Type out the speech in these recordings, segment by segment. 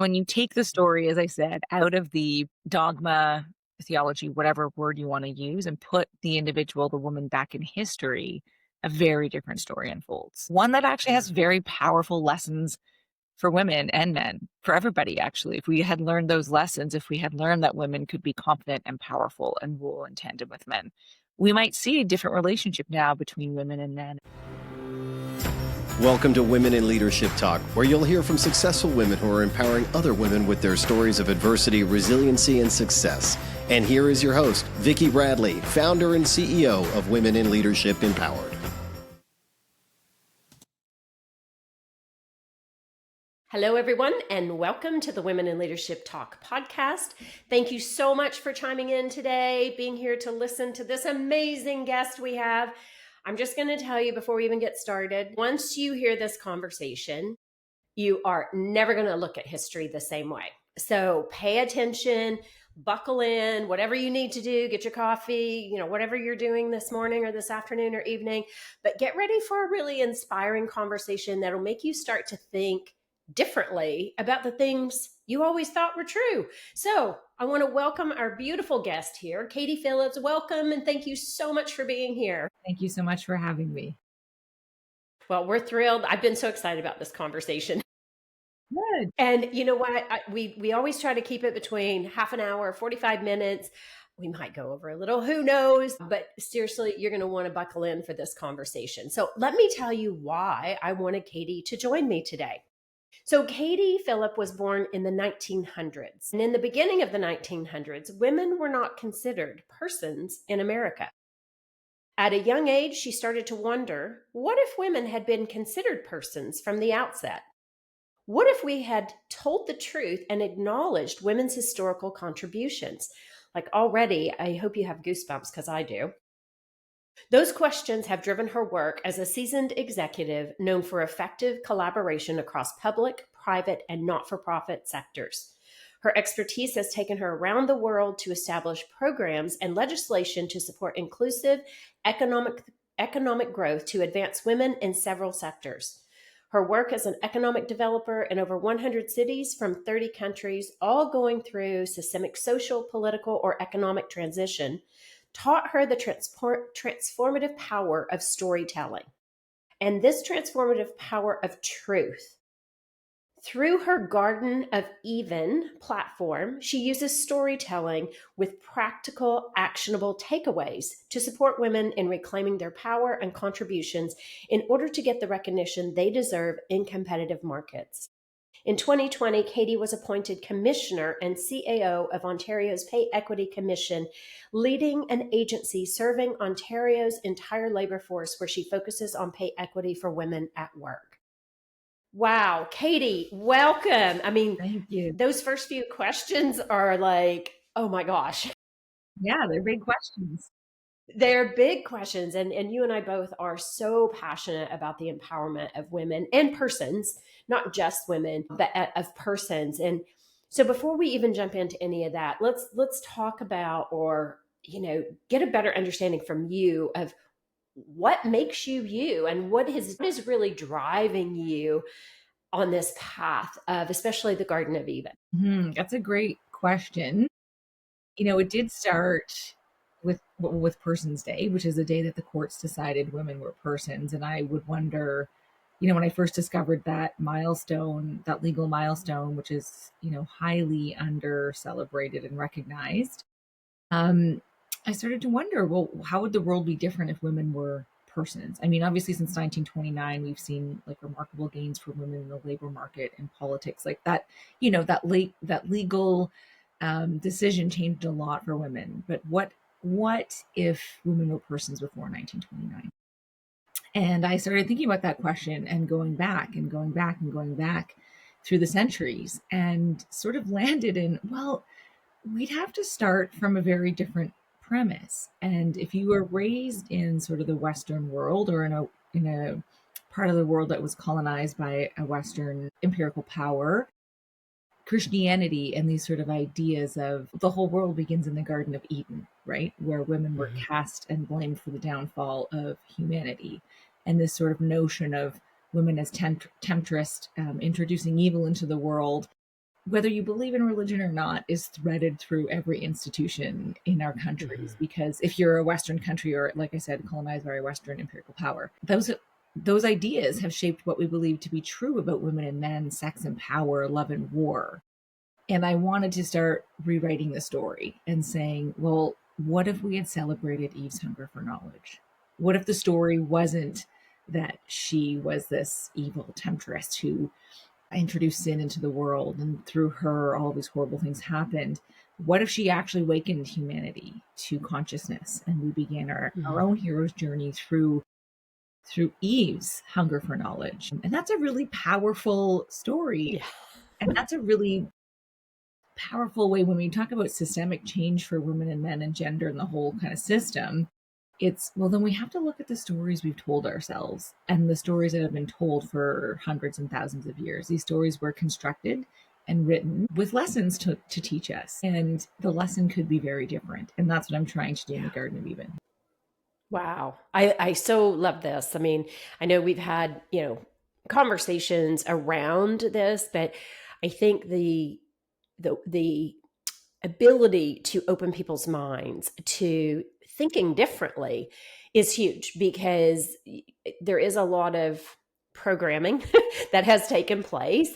When you take the story, as I said, out of the dogma, theology, whatever word you want to use, and put the individual, the woman back in history, a very different story unfolds. One that actually has very powerful lessons for women and men, for everybody, actually. If we had learned those lessons, if we had learned that women could be confident and powerful and rule in tandem with men, we might see a different relationship now between women and men. Welcome to Women in Leadership Talk, where you'll hear from successful women who are empowering other women with their stories of adversity, resiliency, and success. And here is your host, Vicki Bradley, founder and CEO of Women in Leadership Empowered. Hello, everyone, and welcome to the Women in Leadership Talk podcast. Thank you so much for chiming in today, being here to listen to this amazing guest we have. I'm just going to tell you before we even get started, once you hear this conversation, you are never going to look at history the same way. So pay attention, buckle in, whatever you need to do, get your coffee, whatever you're doing this morning or this afternoon or evening, but get ready for a really inspiring conversation that'll make you start to think differently about the things you always thought were true. So I want to welcome our beautiful guest here, Kadie Philip. Welcome, and thank you so much for being here. Thank you so much for having me. Well, we're thrilled. I've been so excited about this conversation. Good. And you know what? We always try to keep it between half an hour, 45 minutes. We might go over a little, who knows? But seriously, you're going to want to buckle in for this conversation. So let me tell you why I wanted Kadie to join me today. So Kadie Philip was born in the 1900s. And in the beginning of the 1900s, women were not considered persons in America. At a young age, she started to wonder, what if women had been considered persons from the outset? What if we had told the truth and acknowledged women's historical contributions? Like already, I hope you have goosebumps because I do. Those questions have driven her work as a seasoned executive known for effective collaboration across public, private, and not-for-profit sectors. Her expertise has taken her around the world to establish programs and legislation to support inclusive economic growth to advance women in several sectors. Her work as an economic developer in over 100 cities from 30 countries, all going through systemic social, political, or economic transition, taught her the transformative power of storytelling and this transformative power of truth. Through her Garden of Eden platform, she uses storytelling with practical, actionable takeaways to support women in reclaiming their power and contributions in order to get the recognition they deserve in competitive markets. In 2020, Kadie was appointed Commissioner and CAO of Ontario's Pay Equity Commission, leading an agency serving Ontario's entire labor force where she focuses on pay equity for women at work. Wow, Kadie, welcome. I mean, Thank you. Those first few questions are like, oh my gosh. Yeah, they're big questions. They're big questions. And you and I both are so passionate about the empowerment of women and persons, not just women, but of persons. And so before we even jump into any of that, let's talk about, or, get a better understanding from you of what makes you you and what is really driving you on this path of especially the Garden of Eden. That's a great question. It did start with Persons Day, which is a day that the courts decided women were persons. And I would wonder, when I first discovered that milestone, that legal milestone, which is, highly under celebrated and recognized, I started to wonder, well, how would the world be different if women were persons? I mean, obviously, since 1929, we've seen like remarkable gains for women in the labor market and politics, like that. That legal decision changed a lot for women. But what if women were persons before 1929? And I started thinking about that question and going back and going back and going back through the centuries, and sort of landed in, well, we'd have to start from a very different premise. And if you were raised in sort of the Western world, or in a part of the world that was colonized by a Western empirical power, Christianity and these sort of ideas of the whole world begins in the Garden of Eden, right? Where women were cast and blamed for the downfall of humanity. And this sort of notion of women as temptress, introducing evil into the world, whether you believe in religion or not, is threaded through every institution in our countries. Because if you're a Western country, or like I said, colonized by a Western imperial power, those ideas have shaped what we believe to be true about women and men, sex and power, love and war. And I wanted to start rewriting the story and saying, well, what if we had celebrated Eve's hunger for knowledge? What if the story wasn't that she was this evil temptress who introduced sin into the world and through her all these horrible things happened? What if she actually awakened humanity to consciousness and we began our own hero's journey through Eve's hunger for knowledge? And that's a really powerful story. Yeah. And that's a really powerful way when we talk about systemic change for women and men and gender and the whole kind of system. It's, well, then we have to look at the stories we've told ourselves and the stories that have been told for hundreds and thousands of years. These stories were constructed and written with lessons to teach us. And the lesson could be very different. And that's what I'm trying to do in the Garden of Eden. Wow. I so love this. I mean, I know we've had, conversations around this, but I think the ability to open people's minds to thinking differently is huge, because there is a lot of programming that has taken place.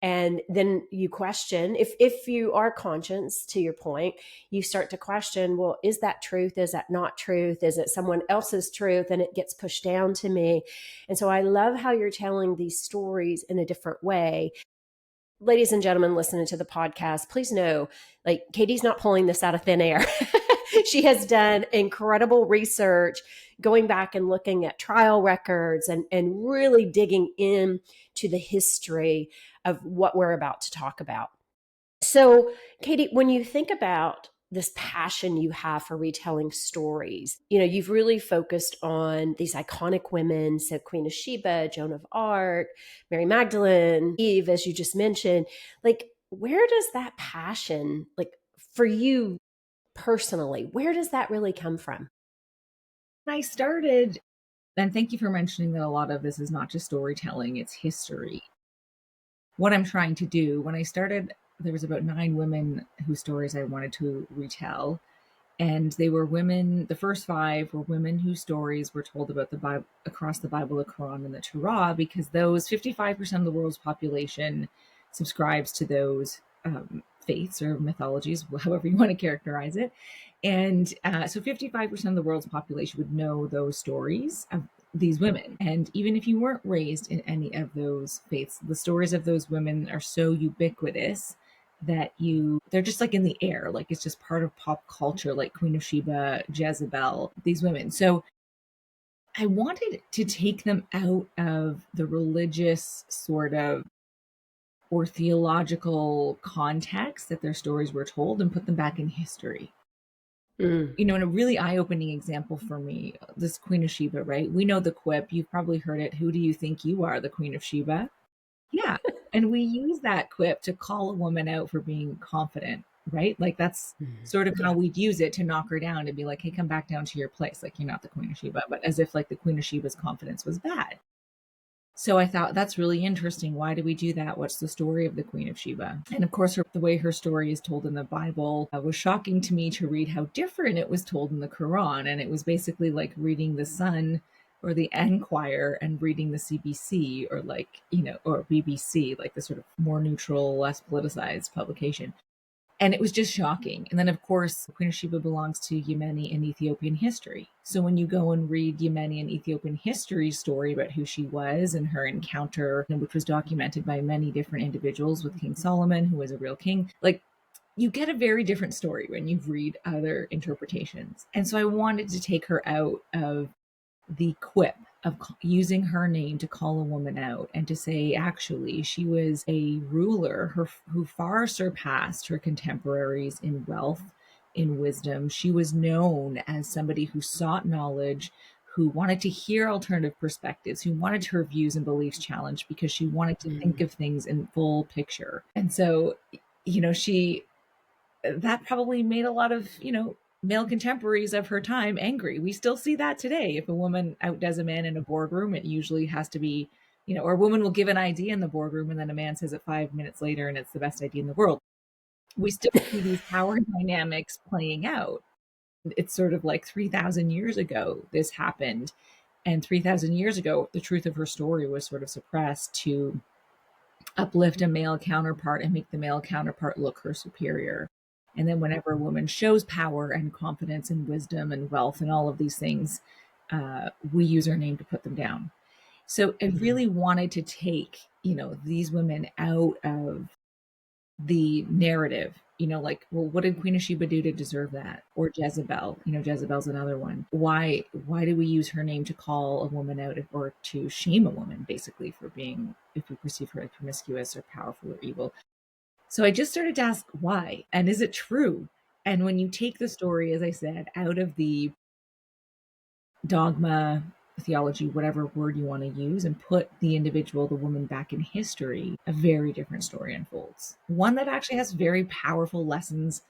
And then you question, if you are conscious, to your point, you start to question, well, is that truth? Is that not truth? Is it someone else's truth? And it gets pushed down to me. And so I love how you're telling these stories in a different way. Ladies and gentlemen listening to the podcast, please know, like, Kadie's not pulling this out of thin air. She has done incredible research, going back and looking at trial records and really digging into the history of what we're about to talk about. So, Kadie, when you think about this passion you have for retelling stories, you've really focused on these iconic women, so Queen of Sheba, Joan of Arc, Mary Magdalene, Eve, as you just mentioned. Like, where does that passion, like, for you personally, where does that really come from? I started, and thank you for mentioning that a lot of this is not just storytelling, it's history. What I'm trying to do, when I started, there was about 9 women whose stories I wanted to retell. And they were women, the first 5 were women whose stories were told about the Bible, across the Bible, the Quran, and the Torah, because those 55% of the world's population subscribes to those faiths or mythologies, however you want to characterize it. And so 55% of the world's population would know those stories of these women. And even if you weren't raised in any of those faiths, the stories of those women are so ubiquitous that they're just like in the air, like it's just part of pop culture, like Queen of Sheba, Jezebel, these women. So I wanted to take them out of the religious sort of or theological context that their stories were told and put them back in history. And a really eye-opening example for me, this Queen of Sheba, right? We know the quip, you've probably heard it, who do you think you are, the Queen of Sheba? Yeah. And we use that quip to call a woman out for being confident, right? Like that's sort of how we'd use it to knock her down, to be like, hey, come back down to your place. Like, you're not the Queen of Sheba, but as if like the Queen of Sheba's confidence was bad. So I thought, that's really interesting. Why do we do that? What's the story of the Queen of Sheba? And of course, the way her story is told in the Bible was shocking to me to read how different it was told in the Quran. And it was basically like reading the Sun or the Enquirer and reading the CBC or or BBC, like the sort of more neutral, less politicized publication. And it was just shocking. And then, of course, Queen of Sheba belongs to Yemeni and Ethiopian history. So when you go and read Yemeni and Ethiopian history story about who she was and her encounter, which was documented by many different individuals with King Solomon, who was a real king, like you get a very different story when you read other interpretations. And so I wanted to take her out of the quip of using her name to call a woman out and to say, actually, she was a ruler who far surpassed her contemporaries in wealth, in wisdom. She was known as somebody who sought knowledge, who wanted to hear alternative perspectives, who wanted her views and beliefs challenged because she wanted to think of things in full picture. And so, that probably made a lot of, male contemporaries of her time angry. We still see that today. If a woman outdoes a man in a boardroom, it usually has to be or a woman will give an idea in the boardroom and then a man says it 5 minutes later and it's the best idea in the world. We still see these power dynamics playing out. It's sort of like 3,000 years ago this happened. And 3,000 years ago, the truth of her story was sort of suppressed to uplift a male counterpart and make the male counterpart look her superior. And then whenever a woman shows power and confidence and wisdom and wealth and all of these things, we use her name to put them down. So I really wanted to take, these women out of the narrative, like, well, what did Queen of Sheba do to deserve that? Or Jezebel, Jezebel's another one. Why do we use her name to call a woman out or to shame a woman, basically, for being, if we perceive her as promiscuous or powerful or evil? So I just started to ask why, and is it true? And when you take the story, as I said, out of the dogma, theology, whatever word you want to use, and put the individual, the woman, back in history, a very different story unfolds. One that actually has very powerful lessons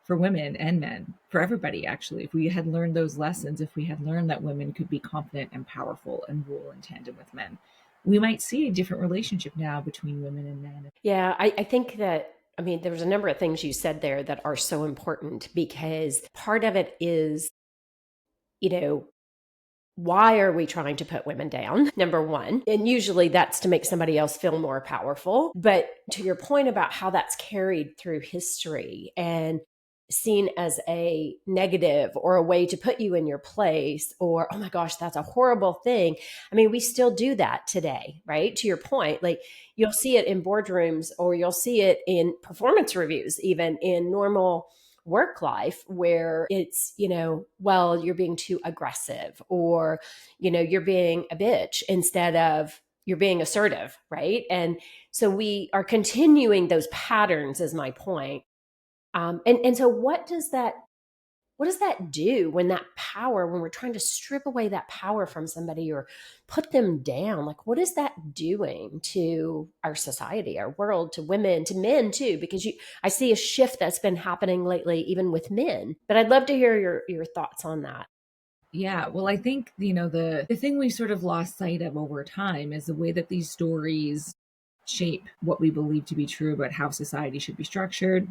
for women and men, for everybody, actually. If we had learned those lessons, if we had learned that women could be confident and powerful and rule in tandem with men, we might see a different relationship now between women and men. Yeah, I think that, there was a number of things you said there that are so important, because part of it is, why are we trying to put women down? Number one. And usually that's to make somebody else feel more powerful. But to your point about how that's carried through history and seen as a negative or a way to put you in your place, or, oh my gosh, that's a horrible thing. We still do that today, right? To your point, like, you'll see it in boardrooms, or you'll see it in performance reviews, even in normal work life, where it's, well, you're being too aggressive, or, you're being a bitch instead of you're being assertive, right? And so we are continuing those patterns, is my point. And so what does that do when that power, when we're trying to strip away that power from somebody or put them down? Like, what is that doing to our society, our world, to women, to men too? Because I see a shift that's been happening lately, even with men. But I'd love to hear your thoughts on that. Yeah, well, I think, the thing we sort of lost sight of over time is the way that these stories shape what we believe to be true about how society should be structured,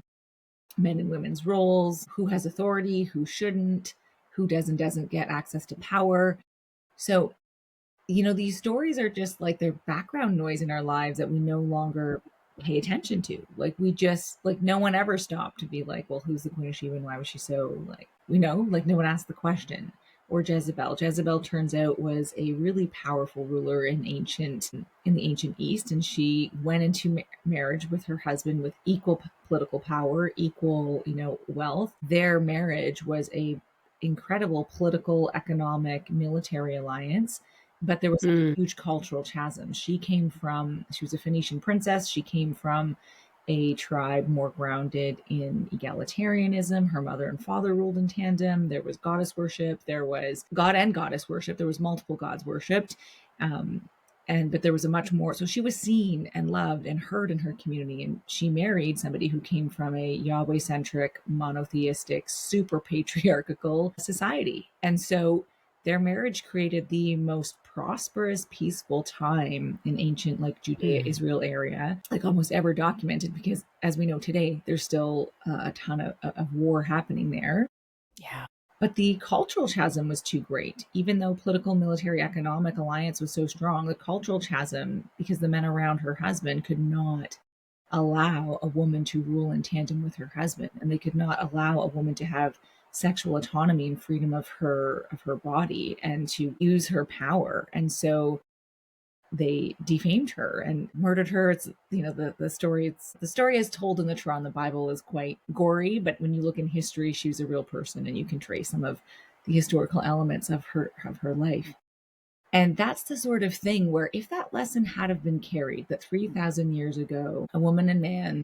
men and women's roles, who has authority, who shouldn't, who doesn't get access to power. So, these stories are just like they're background noise in our lives that we no longer pay attention to. Like, we just, like, no one ever stopped to be like, well, who's the Queen of Sheba and why was she so, like, like, no one asked the question. Or Jezebel. Jezebel, turns out, was a really powerful ruler in the ancient East, and she went into marriage with her husband with equal political power, equal, wealth. Their marriage was a incredible political, economic, military alliance, but there was a huge cultural chasm. She was a Phoenician princess. She came from a tribe more grounded in egalitarianism. Her mother and father ruled in tandem. There was goddess worship. There was god and goddess worship. There was multiple gods worshipped. But there was a much more. So she was seen and loved and heard in her community. And she married somebody who came from a Yahweh-centric, monotheistic, super patriarchal society. And so their marriage created the most prosperous, peaceful time in ancient, like, Judea, Israel area, like, almost ever documented, because as we know today, there's still a ton of war happening there. Yeah. But the cultural chasm was too great. Even though political, military, economic alliance was so strong, the cultural chasm, because the men around her husband could not allow a woman to rule in tandem with her husband, and they could not allow a woman to have sexual autonomy and freedom of her body and to use her power. And so they defamed her and murdered her. It's, the story as told in the Torah and the Bible is quite gory, but when you look in history, she was a real person, and you can trace some of the historical elements of her life. And that's the sort of thing where, if that lesson had have been carried, that 3,000 years ago, a woman and man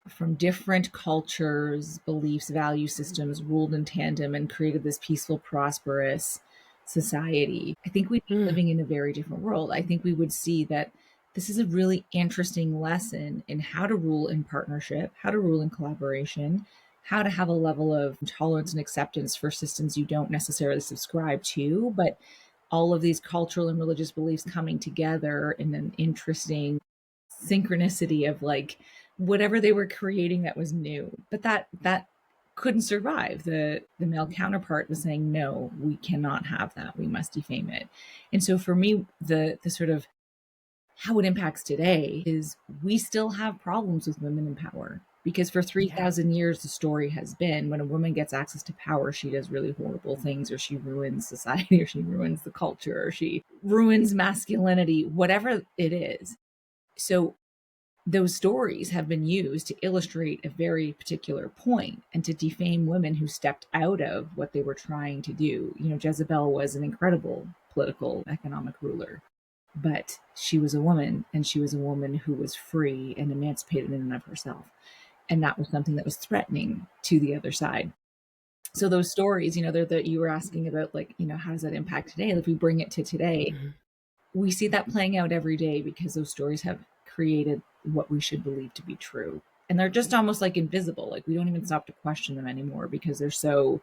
from different cultures, beliefs, value systems ruled in tandem and created this peaceful, prosperous society, I think we'd be living in a very different world. I think we would see that this is a really interesting lesson in how to rule in partnership, how to rule in collaboration, how to have a level of tolerance and acceptance for systems you don't necessarily subscribe to, but all of these cultural and religious beliefs coming together in an interesting synchronicity of like whatever they were creating that was new. But that couldn't survive. The male counterpart was saying, no, we cannot have that. We must defame it. And so for me, the sort of how it impacts today is we still have problems with women in power, because for 3,000 years the story has been when a woman gets access to power, she does really horrible things, or she ruins society, or she ruins the culture, or she ruins masculinity, whatever it is. So those stories have been used to illustrate a very particular point and to defame women who stepped out of what they were trying to do. You know, Jezebel was an incredible political, economic ruler, but she was a woman, and she was a woman who was free and emancipated in and of herself. And that was something that was threatening to the other side. So those stories, you know, that you were asking about, like, you know, how does that impact today? If we bring it to today, we see that playing out every day, because those stories have created what we should believe to be true. And they're just almost like invisible. Like, we don't even stop to question them anymore because they're so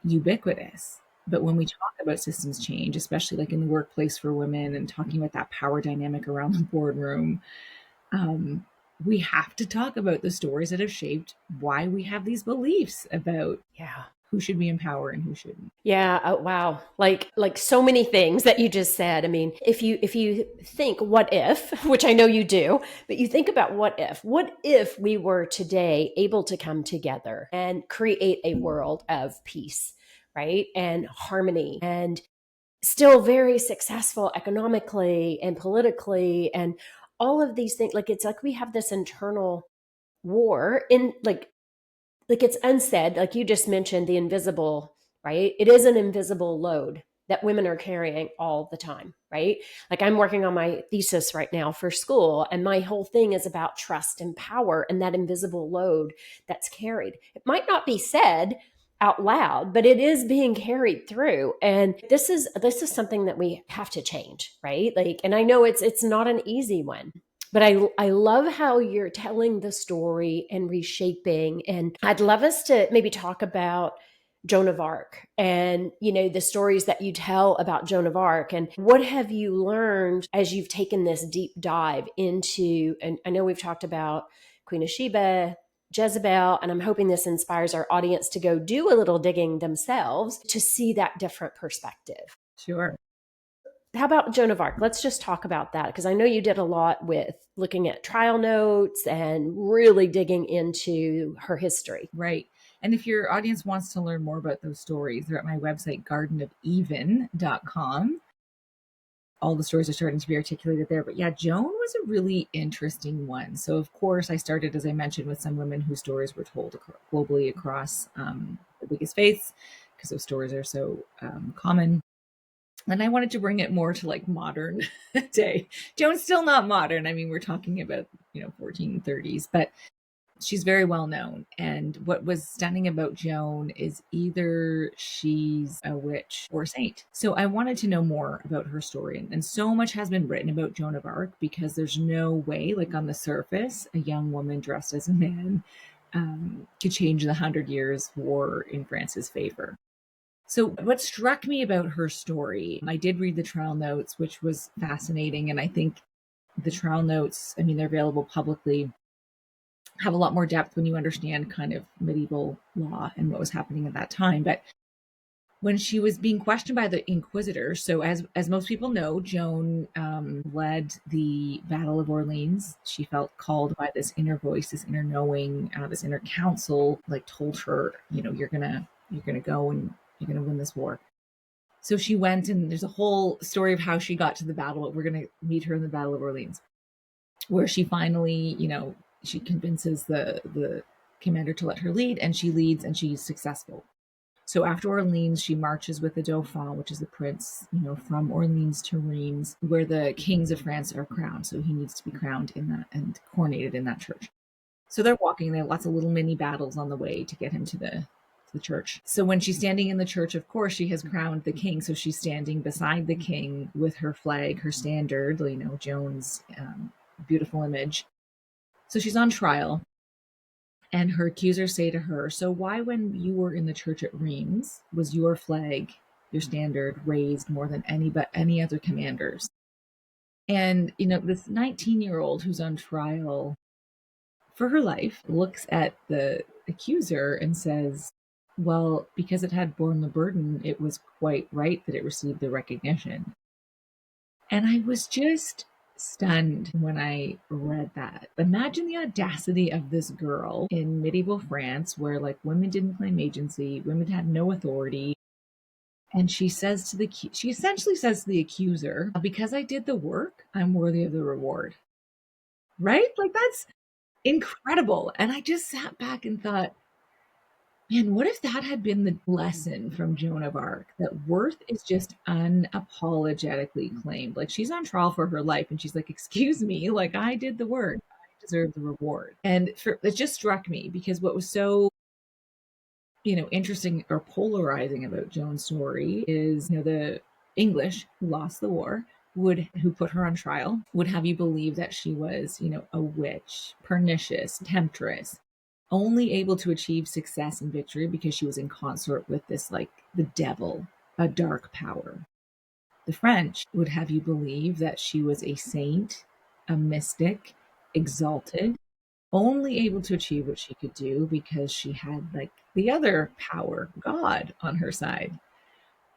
ubiquitous. But when we talk about systems change, especially like in the workplace for women, and talking about that power dynamic around the boardroom, we have to talk about the stories that have shaped why we have these beliefs about who should be in power and who shouldn't. Yeah. Oh, wow. Like so many things that you just said. I mean, if you think what if, which I know you do, but you think about what if we were today able to come together and create a world of peace, right? And harmony, and still very successful economically and politically, and all of these things. Like, it's like we have this internal war in like it's unsaid, like you just mentioned, the invisible, right? It is an invisible load that women are carrying all the time, right? Like, I'm working on my thesis right now for school, and my whole thing is about trust and power and that invisible load that's carried. It might not be said out loud, but it is being carried through. And this is something that we have to change, right? Like, and I know it's not an easy one. But I love how you're telling the story and reshaping. And I'd love us to maybe talk about Joan of Arc, and, you know, the stories that you tell about Joan of Arc, and what have you learned as you've taken this deep dive into, and I know we've talked about Queen of Sheba, Jezebel, and I'm hoping this inspires our audience to go do a little digging themselves to see that different perspective. Sure. How about Joan of Arc? Let's just talk about that, because I know you did a lot with looking at trial notes and really digging into her history. Right. And if your audience wants to learn more about those stories, they're at my website, gardenofeven.com. All the stories are starting to be articulated there. But yeah, Joan was a really interesting one. So, of course, I started, as I mentioned, with some women whose stories were told globally across the biggest faiths, because those stories are so common. And I wanted to bring it more to like modern day. Joan's still not modern. I mean, we're talking about, 1430s, but she's very well known. And what was stunning about Joan is either she's a witch or a saint. So I wanted to know more about her story. And so much has been written about Joan of Arc, because there's no way, like on the surface, a young woman dressed as a man could change the 100 Years' War in France's favor. So what struck me about her story, I did read the trial notes, which was fascinating. And I think the trial notes, I mean, they're available publicly, have a lot more depth when you understand kind of medieval law and what was happening at that time. But when she was being questioned by the Inquisitor, so as most people know, Joan led the Battle of Orleans. She felt called by this inner voice, this inner knowing, this inner counsel, like told her, you're gonna go and you're going to win this war. So she went, and there's a whole story of how she got to the battle. We're going to meet her in the Battle of Orleans, where she finally, she convinces the commander to let her lead, and she leads, and she's successful. So after Orleans, she marches with the Dauphin, which is the prince, from Orleans to Reims, where the kings of France are crowned. So he needs to be crowned in that and coronated in that church. So they're walking. They have lots of little mini battles on the way to get him to the church. So when she's standing in the church, of course, she has crowned the king. So she's standing beside the king with her flag, her standard, Joan's beautiful image. So she's on trial, and her accusers say to her, so why, when you were in the church at Reims, was your flag your standard raised more than any other commanders. And, this 19-year-old who's on trial for her life looks at the accuser and says, well, because it had borne the burden, it was quite right that it received the recognition. And I was just stunned when I read that. Imagine the audacity of this girl in medieval France where like women didn't claim agency, women had no authority. And she essentially says to the accuser, because I did the work, I'm worthy of the reward. Right? Like that's incredible. And I just sat back and thought, man, what if that had been the lesson from Joan of Arc? That worth is just unapologetically claimed. Like she's on trial for her life and she's like, excuse me, like I did the work. I deserve the reward. And it just struck me because what was so, interesting or polarizing about Joan's story is, the English who lost the war who put her on trial would have you believe that she was, a witch, pernicious, temptress, only able to achieve success and victory because she was in consort with this, like the devil, a dark power. The French would have you believe that she was a saint, a mystic, exalted, only able to achieve what she could do because she had like the other power, God, on her side.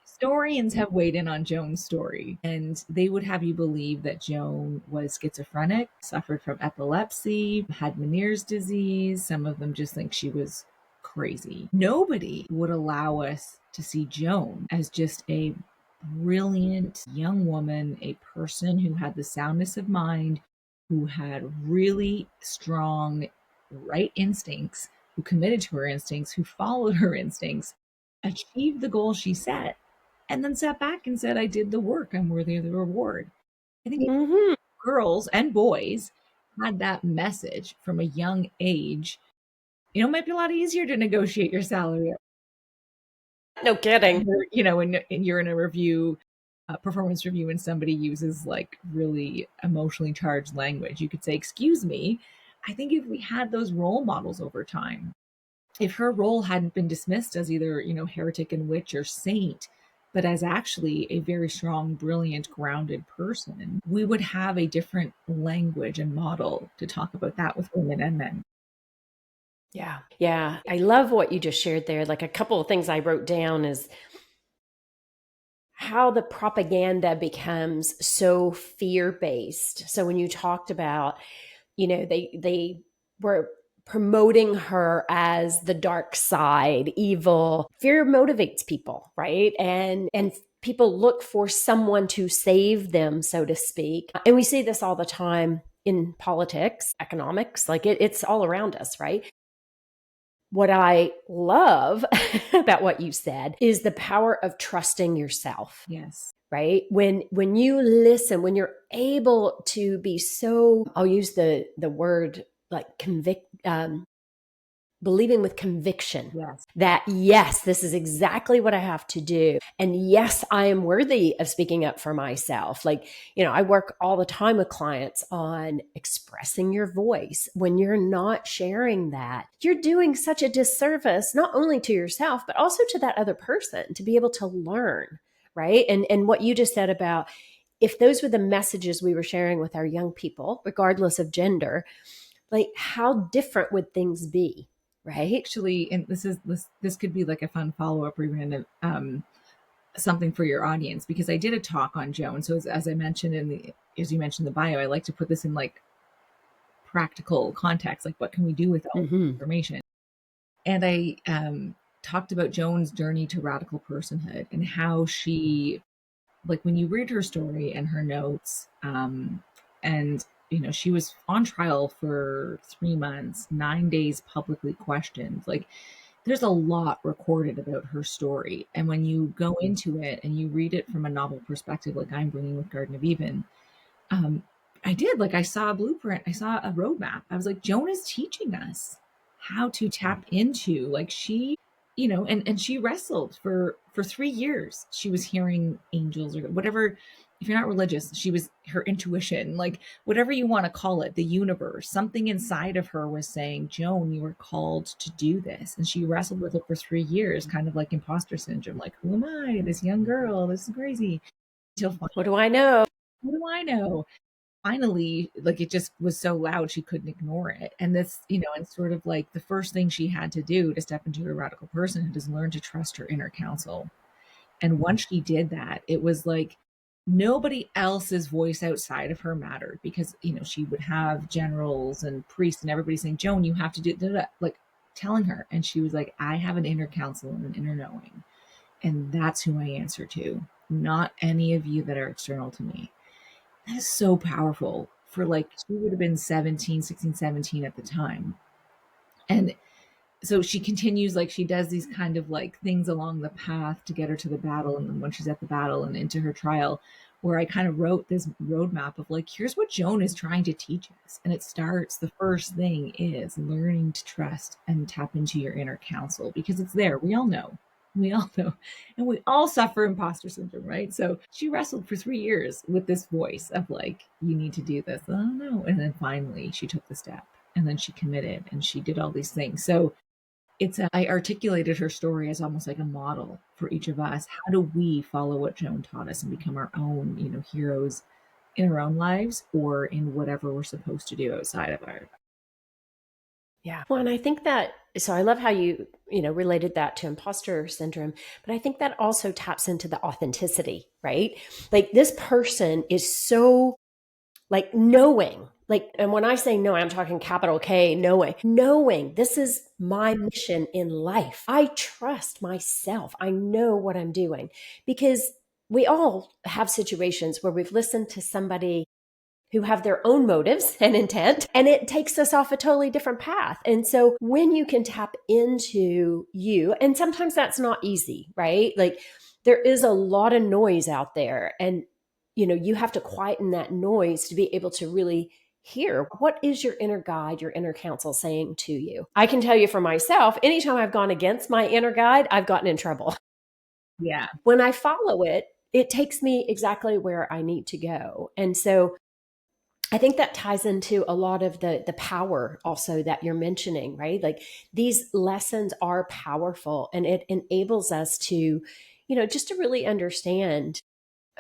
Historians have weighed in on Joan's story, and they would have you believe that Joan was schizophrenic, suffered from epilepsy, had Meniere's disease. Some of them just think she was crazy. Nobody would allow us to see Joan as just a brilliant young woman, a person who had the soundness of mind, who had really strong right instincts, who committed to her instincts, who followed her instincts, achieved the goal she set, and then sat back and said, I did the work. I'm worthy of the reward. I think girls and boys had that message from a young age. It might be a lot easier to negotiate your salary. No kidding. When you're in a review, performance review, and somebody uses like really emotionally charged language, you could say, excuse me. I think if we had those role models over time, if her role hadn't been dismissed as either, heretic and witch or saint, but as actually a very strong, brilliant, grounded person, we would have a different language and model to talk about that with women and men. Yeah. Yeah. I love what you just shared there. Like a couple of things I wrote down is how the propaganda becomes so fear-based. So when you talked about, they were promoting her as the dark side, evil. Fear motivates people, right? And people look for someone to save them, so to speak. And we see this all the time in politics, economics, like it's all around us, right? What I love about what you said is the power of trusting yourself. Yes. Right? When you listen, when you're able to be so, I'll use the word like believing with conviction. Yes. That yes, this is exactly what I have to do. And yes, I am worthy of speaking up for myself. Like, I work all the time with clients on expressing your voice. When you're not sharing that, you're doing such a disservice, not only to yourself, but also to that other person to be able to learn. Right. And what you just said about if those were the messages we were sharing with our young people, regardless of gender, like how different would things be? Right. Actually, and this could be like a fun follow-up or even something for your audience, because I did a talk on Joan. So as I mentioned as you mentioned the bio, I like to put this in like practical context, like what can we do with all this information? And I talked about Joan's journey to radical personhood and how she, like when you read her story and her notes, and she was on trial for 3 months, 9 days publicly questioned. Like there's a lot recorded about her story. And when you go into it and you read it from a novel perspective, like I'm bringing with Garden of Eden, I saw a blueprint. I saw a roadmap. I was like, Joan is teaching us how to tap into, like she, and she wrestled for 3 years. She was hearing angels or whatever if you're not religious, she was her intuition, like whatever you want to call it, the universe, something inside of her was saying, Joan, you were called to do this. And she wrestled with it for 3 years, kind of like imposter syndrome, like, who am I? This young girl, this is crazy. Until What do I know? what do I know? Finally, like it just was so loud she couldn't ignore it. And this, and sort of like the first thing she had to do to step into a radical personhood is learn to trust her inner counsel. And once she did that, it was like nobody else's voice outside of her mattered, because, she would have generals and priests and everybody saying, Joan, you have to do that, like telling her. And she was like, I have an inner counsel and an inner knowing. And that's who I answer to, not any of you that are external to me. That is so powerful for, like, she would have been 17, 16, 17 at the time. And so she continues, like she does these kind of like things along the path to get her to the battle. And then when she's at the battle and into her trial, where I kind of wrote this roadmap of like, here's what Joan is trying to teach us. And it starts, the first thing is learning to trust and tap into your inner counsel, because it's there. We all know. We all know. And we all suffer imposter syndrome, right? So she wrestled for 3 years with this voice of like, you need to do this. Oh no. And then finally she took the step, and then she committed and she did all these things. So I articulated her story as almost like a model for each of us. How do we follow what Joan taught us and become our own, heroes in our own lives or in whatever we're supposed to do outside of our. Yeah. Well, and I think that, so I love how you related that to imposter syndrome, but I think that also taps into the authenticity, right? Like this person is so like knowing, like, and when I say know, I'm talking capital K, knowing this is my mission in life. I trust myself. I know what I'm doing, because we all have situations where we've listened to somebody who have their own motives and intent, and it takes us off a totally different path. And so when you can tap into you, and sometimes that's not easy, right? Like there is a lot of noise out there, and you have to quieten that noise to be able to really hear what is your inner guide, your inner counsel saying to you. I can tell you for myself, anytime I've gone against my inner guide, I've gotten in trouble. Yeah. When I follow it, it takes me exactly where I need to go. And so I think that ties into a lot of the power also that you're mentioning, right? Like these lessons are powerful, and it enables us to, just to really understand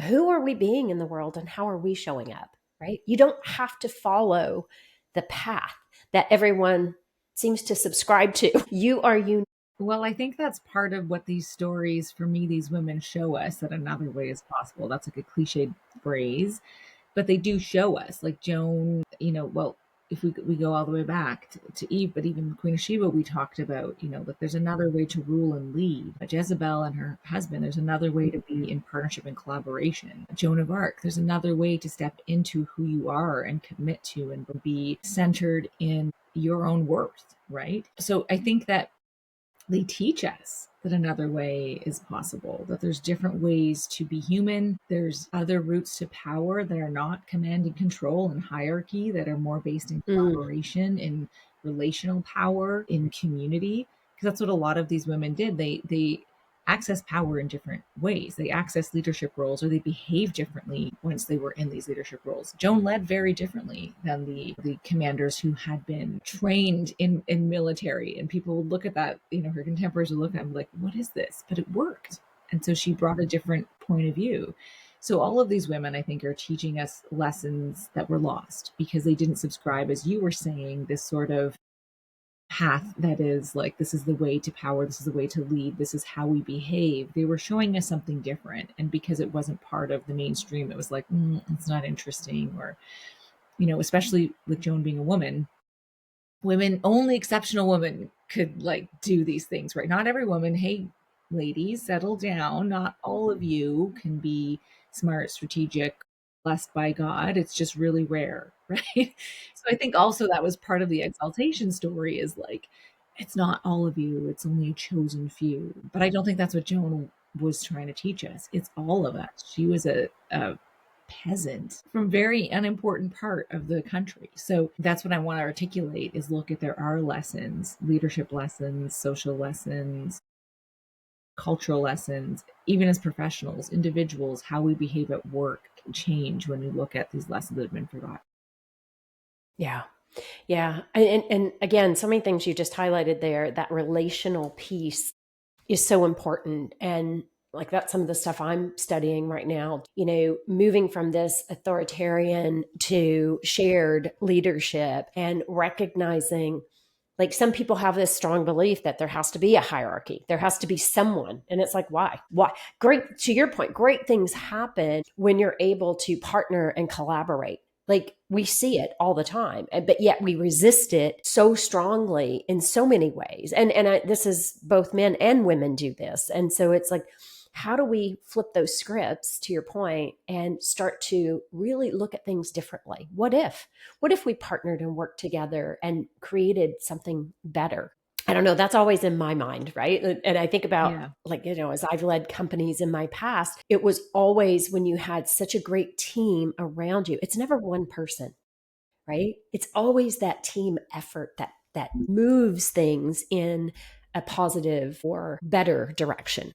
who are we being in the world and how are we showing up, right? You don't have to follow the path that everyone seems to subscribe to. You are unique. Well, I think that's part of what these stories, for me, these women show us, that another way is possible. That's like a cliched phrase, but they do show us, like Joan, well, if we go all the way back to Eve, but even Queen of Sheba, we talked about, that there's another way to rule and lead. Jezebel and her husband, there's another way to be in partnership and collaboration. Joan of Arc, there's another way to step into who you are and commit to and be centered in your own worth, right? So I think that they teach us that another way is possible, that there's different ways to be human. There's other routes to power that are not command and control and hierarchy, that are more based in collaboration, in relational power, in community. Because that's what a lot of these women did. They access power in different ways. They access leadership roles, or they behave differently once they were in these leadership roles. Joan led very differently than the commanders who had been trained in military. And people would look at that, her contemporaries would look at them like, what is this? But it worked. And so she brought a different point of view. So all of these women, I think, are teaching us lessons that were lost because they didn't subscribe, as you were saying, this sort of path that is like, this is the way to power, this is the way to lead, this is how we behave. They were showing us something different, and because it wasn't part of the mainstream, it was like, it's not interesting. Or especially with Joan being a woman, only exceptional women could like do these things, right? Not every woman. Hey, ladies, settle down. Not all of you can be smart, strategic, blessed by God. It's just really rare, right? So I think also that was part of the exaltation story, is like, it's not all of you, it's only a chosen few. But I don't think that's what Joan was trying to teach us. It's all of us. She was a peasant from very unimportant part of the country. So that's what I want to articulate, is look at, there are lessons, leadership lessons, social lessons, cultural lessons, even as professionals, individuals, how we behave at work can change when we look at these lessons that have been forgotten. Yeah. Yeah. And again, so many things you just highlighted there, that relational piece is so important. And like that's some of the stuff I'm studying right now, moving from this authoritarian to shared leadership and recognizing like some people have this strong belief that there has to be a hierarchy. There has to be someone. And it's like, why? Why? Great. To your point, great things happen when you're able to partner and collaborate. Like we see it all the time, but yet we resist it so strongly in so many ways. This is both men and women do this. And so it's like, how do we flip those scripts to your point and start to really look at things differently? What if we partnered and worked together and created something better? I don't know. That's always in my mind, right? And I think about as I've led companies in my past, it was always when you had such a great team around you. It's never one person, right? It's always that team effort that moves things in a positive or better direction.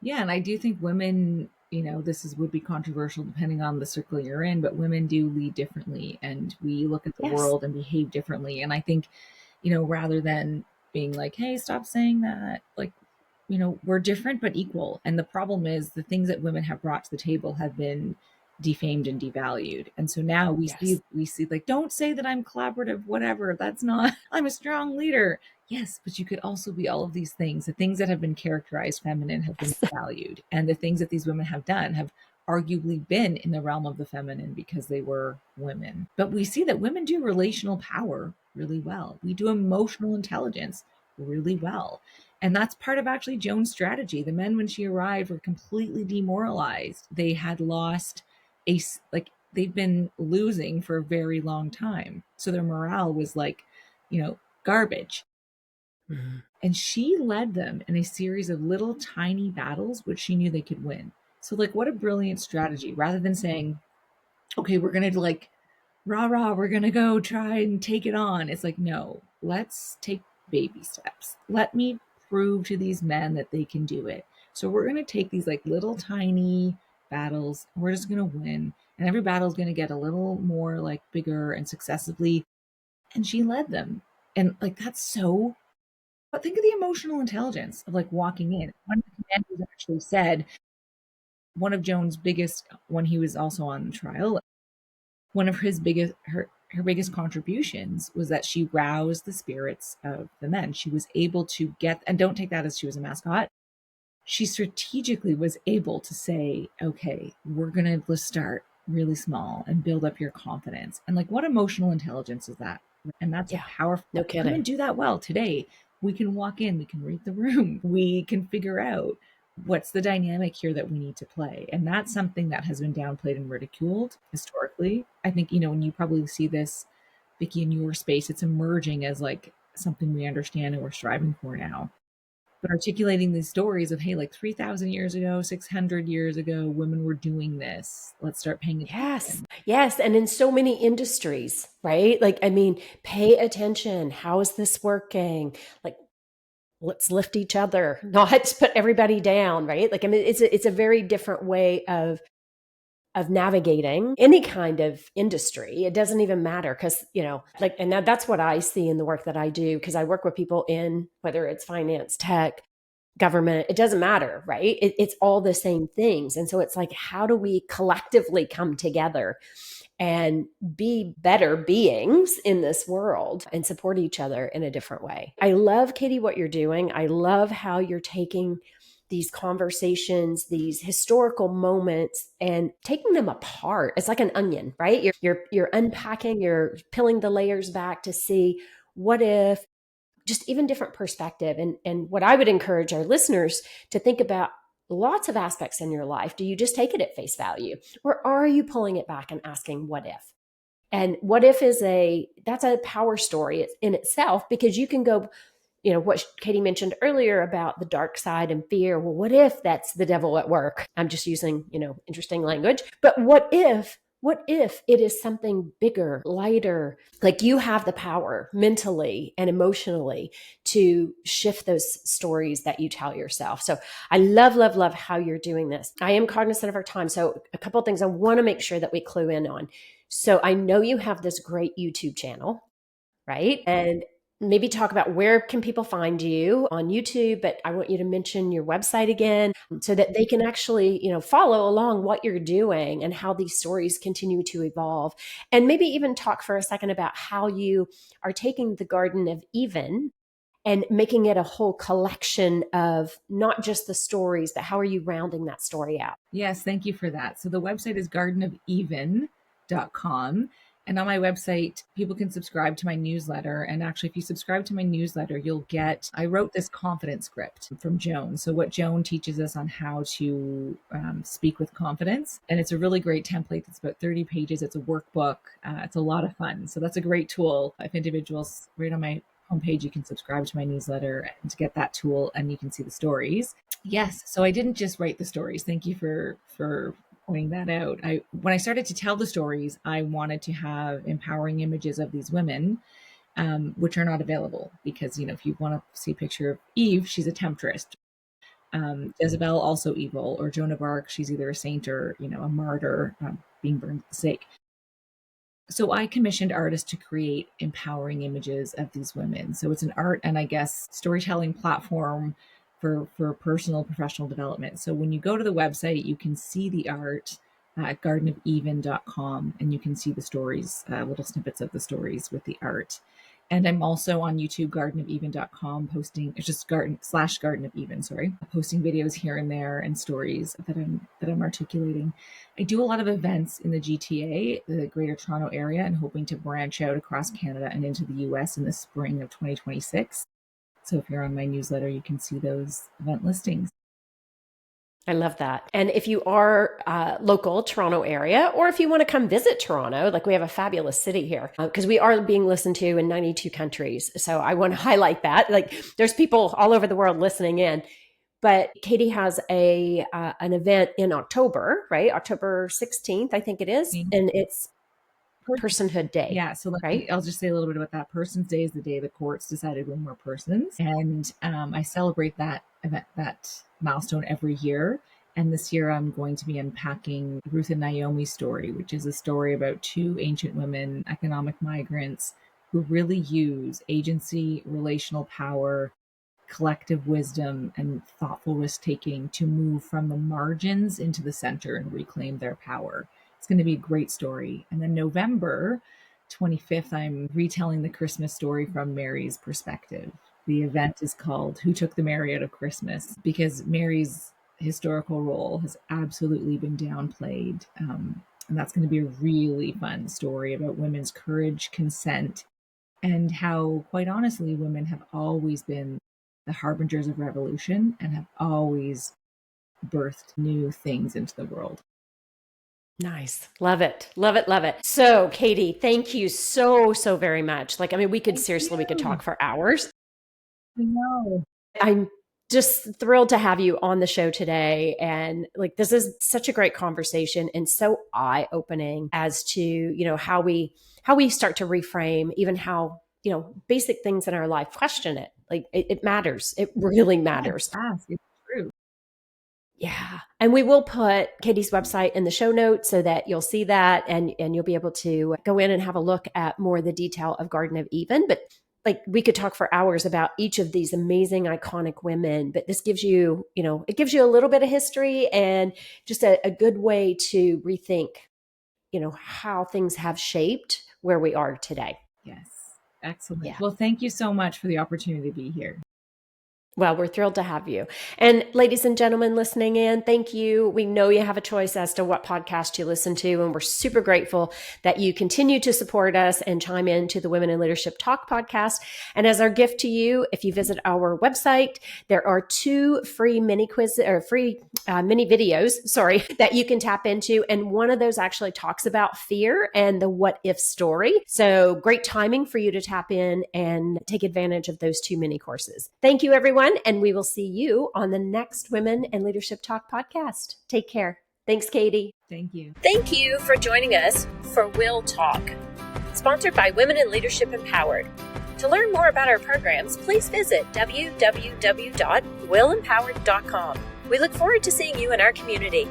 Yeah, and I do think women, would be controversial depending on the circle you're in, but women do lead differently and we look at the Yes. world and behave differently. And I think, rather than being like, hey, stop saying that, like, we're different but equal. And the problem is the things that women have brought to the table have been defamed and devalued. And so now Yes. we see like, don't say that I'm collaborative, whatever. That's not, I'm a strong leader. Yes, but you could also be all of these things. The things that have been characterized feminine have been valued. And the things that these women have done have arguably been in the realm of the feminine because they were women. But we see that women do relational power really well. We do emotional intelligence really well. And that's part of actually Joan's strategy. The men, when she arrived, were completely demoralized. They had lost they've been losing for a very long time. So their morale was like, garbage. Mm-hmm. And she led them in a series of little tiny battles, which she knew they could win. So, like, what a brilliant strategy. Rather than saying, okay, we're going to like, rah, rah, we're going to go try and take it on. It's like, no, let's take baby steps. Let me prove to these men that they can do it. So we're going to take these like little tiny battles. We're just going to win. And every battle is going to get a little more like bigger and successively. And she led them. And like, that's so, but think of the emotional intelligence of like walking in. One of the commanders actually said, one of Joan's biggest, when he was also on trial, one of her biggest contributions was that she roused the spirits of the men. She was able to get, and don't take that as she was a mascot. She strategically was able to say, okay, we're going to start really small and build up your confidence. And like, what emotional intelligence is that? And that's Yeah. powerful. No Women kidding. do that well today. We can walk in, we can read the room, we can figure out what's the dynamic here that we need to play. And that's something that has been downplayed and ridiculed historically. I think, when you probably see this, Vicki, in your space, it's emerging as like something we understand and we're striving for now. But articulating these stories of, hey, like 3,000 years ago, 600 years ago, women were doing this. Let's start paying Yes. attention. Yes. And in so many industries, right? Like, I mean, pay attention. How is this working? Like, let's lift each other, not put everybody down, right? Like, I mean, it's a very different way of navigating any kind of industry. It doesn't even matter because, like, and that's what I see in the work that I do because I work with people in whether it's finance, tech, government, it doesn't matter, right? It's all the same things. And so it's like, how do we collectively come together and be better beings in this world and support each other in a different way? I love, Kadie, what you're doing. I love how you're taking these conversations, these historical moments, and taking them apart. It's like an onion, right? You're unpacking, you're peeling the layers back to see what if, just even different perspective. And what I would encourage our listeners to think about lots of aspects in your life. Do you just take it at face value? Or are you pulling it back and asking what if? And what if that's a power story in itself, because you can go, what Kadie mentioned earlier about the dark side and fear. Well, what if that's the devil at work? I'm just using, interesting language. But what if What if it is something bigger, lighter? Like you have the power mentally and emotionally to shift those stories that you tell yourself. So I love, love, love how you're doing this. I am cognizant of our time. So a couple of things I want to make sure that we clue in on. So I know you have this great YouTube channel, right? And maybe talk about where can people find you on YouTube, but I want you to mention your website again so that they can actually, follow along what you're doing and how these stories continue to evolve. And maybe even talk for a second about how you are taking the Garden of Even and making it a whole collection of not just the stories, but how are you rounding that story out? Yes, thank you for that. So the website is gardenofeven.com. And on my website, people can subscribe to my newsletter. And actually, if you subscribe to my newsletter, I wrote this confidence script from Joan. So what Joan teaches us on how to speak with confidence. And it's a really great template. It's about 30 pages. It's a workbook. It's a lot of fun. So that's a great tool. If individuals right on my homepage, you can subscribe to my newsletter and to get that tool and you can see the stories. Yes. So I didn't just write the stories. Thank you for pointing that out. When I started to tell the stories, I wanted to have empowering images of these women, which are not available because, if you want to see a picture of Eve, she's a temptress. Jezebel, also evil, or Joan of Arc, she's either a saint or, a martyr, being burned at the stake. So I commissioned artists to create empowering images of these women. So it's an art and I guess storytelling platform for personal professional development. So when you go to the website, you can see the art at gardenofeven.com and you can see the stories, little snippets of the stories with the art. And I'm also on YouTube, gardenofeven.com, posting, it's just garden of even, posting videos here and there and stories that I'm articulating. I do a lot of events in the GTA, the Greater Toronto Area, and hoping to branch out across Canada and into the US in the spring of 2026. So if you're on my newsletter, you can see those event listings. I love that. And if you are local Toronto area, or if you want to come visit Toronto, like we have a fabulous city here, because we are being listened to in 92 countries. So I want to highlight that. Like there's people all over the world listening in. But Kadie has an event in October, right? October 16th, I think it is. And it's Personhood Day. Yeah. So I'll just say a little bit about that. Person's Day is the day the courts decided when we're persons. And I celebrate that event, that milestone every year. And this year I'm going to be unpacking Ruth and Naomi's story, which is a story about two ancient women, economic migrants, who really use agency, relational power, collective wisdom, and thoughtful risk-taking to move from the margins into the center and reclaim their power. It's going to be a great story. And then November 25th, I'm retelling the Christmas story from Mary's perspective. The event is called Who Took the Mary Out of Christmas? Because Mary's historical role has absolutely been downplayed. And that's going to be a really fun story about women's courage, consent, and how, quite honestly, women have always been the harbingers of revolution and have always birthed new things into the world. Nice. Love it. Love it. Love it. So Kadie, thank you so very much. We could we could talk for hours. I know. I'm just thrilled to have you on the show today. And this is such a great conversation and so eye-opening as to, how we start to reframe even how, basic things in our life, question it. It matters. It really matters. Yes, it's true. Yeah. And we will put Kadie's website in the show notes so that you'll see that and you'll be able to go in and have a look at more of the detail of Garden of Even. But we could talk for hours about each of these amazing, iconic women, but this gives you, it gives you a little bit of history and just a good way to rethink, how things have shaped where we are today. Yes. Excellent. Yeah. Well, thank you so much for the opportunity to be here. Well, we're thrilled to have you. And ladies and gentlemen listening in, thank you. We know you have a choice as to what podcast you listen to, and we're super grateful that you continue to support us and chime in to the Women in Leadership Talk podcast. And as our gift to you, if you visit our website, there are 2 free mini videos, that you can tap into. And one of those actually talks about fear and the what if story. So great timing for you to tap in and take advantage of those 2 mini courses. Thank you, everyone. And we will see you on the next Women in Leadership Talk podcast. Take care. Thanks, Kadie. Thank you. Thank you for joining us for WIL Talk, sponsored by Women in Leadership Empowered. To learn more about our programs, please visit www.willempowered.com. We look forward to seeing you in our community.